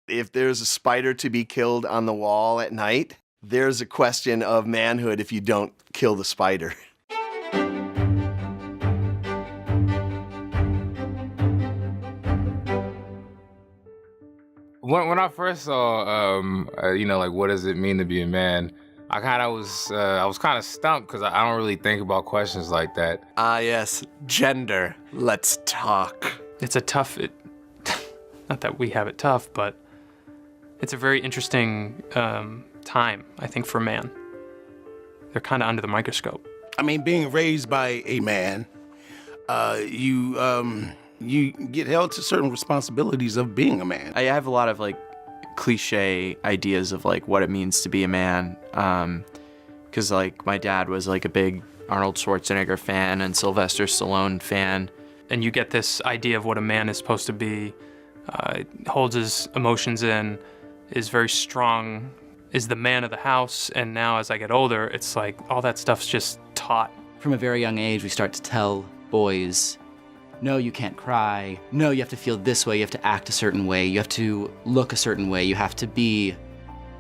If there's a spider to be killed on the wall at night, there's a question of manhood if you don't kill the spider. When I first saw, like what does it mean to be a man, I was kind of stumped because I don't really think about questions like that. Ah, yes, gender. Let's talk. It's a tough, not that we have it tough, but it's a very interesting time, I think, for man. They're kind of under the microscope. I mean, being raised by a man, you get held to certain responsibilities of being a man. I have a lot of like cliche ideas of like what it means to be a man, because like my dad was like a big Arnold Schwarzenegger fan and Sylvester Stallone fan. And you get this idea of what a man is supposed to be, holds his emotions in, is very strong, is the man of the house. And now as I get older, it's like all that stuff's just taught. From a very young age, we start to tell boys, no, you can't cry. No, you have to feel this way. You have to act a certain way. You have to look a certain way. You have to be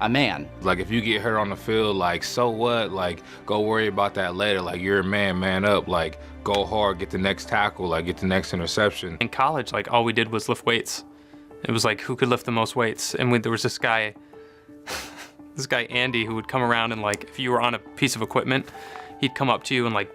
a man. Like if you get hurt on the field, like so what? Like go worry about that later. Like you're a man, man up. Like go hard, get the next tackle, like get the next interception. In college, like all we did was lift weights. It was like who could lift the most weights. And there was this guy, Andy, who would come around and like if you were on a piece of equipment, he'd come up to you and like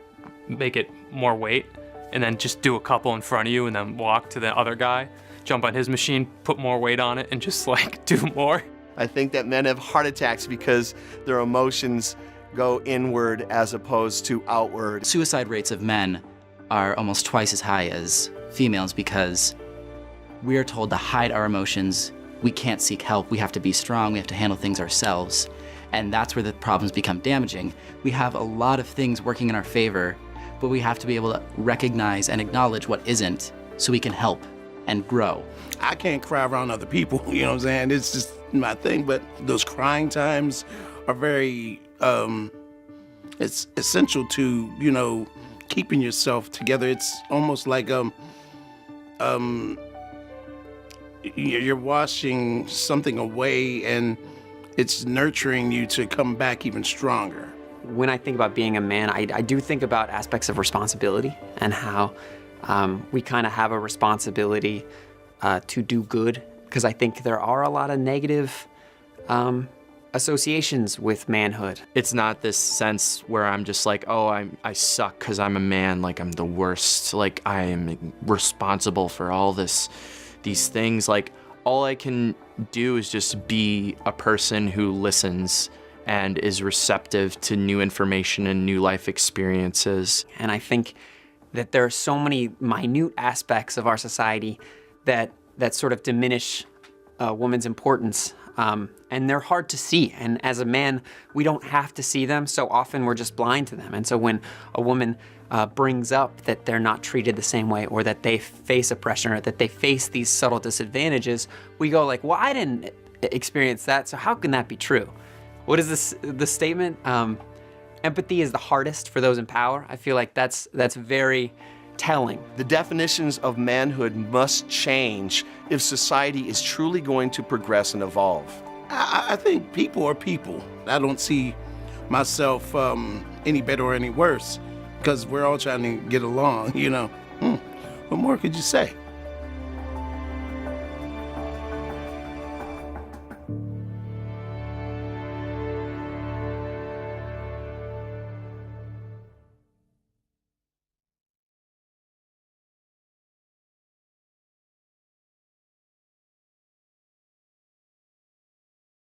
make it more weight, and then just do a couple in front of you and then walk to the other guy, jump on his machine, put more weight on it, and just like do more. I think that men have heart attacks because their emotions go inward as opposed to outward. Suicide rates of men are almost twice as high as females because we are told to hide our emotions. We can't seek help. We have to be strong. We have to handle things ourselves. And that's where the problems become damaging. We have a lot of things working in our favor, but we have to be able to recognize and acknowledge what isn't so we can help and grow. I can't cry around other people, you know what I'm saying? It's just my thing, but those crying times are very, it's essential to, keeping yourself together. It's almost like you're washing something away and it's nurturing you to come back even stronger. When I think about being a man, I do think about aspects of responsibility and how we kind of have a responsibility to do good, because I think there are a lot of negative associations with manhood. It's not this sense where I'm just like, oh, I suck because I'm a man, like I'm the worst, like I am responsible for all these things. Like all I can do is just be a person who listens and is receptive to new information and new life experiences. And I think that there are so many minute aspects of our society that sort of diminish a woman's importance, and they're hard to see. And as a man, we don't have to see them. So often we're just blind to them. And so when a woman brings up that they're not treated the same way, or that they face oppression, or that they face these subtle disadvantages, we go like, well, I didn't experience that, so how can that be true? What is the statement? Empathy is the hardest for those in power. I feel like that's very telling. The definitions of manhood must change if society is truly going to progress and evolve. I think people are people. I don't see myself any better or any worse because we're all trying to get along, What more could you say?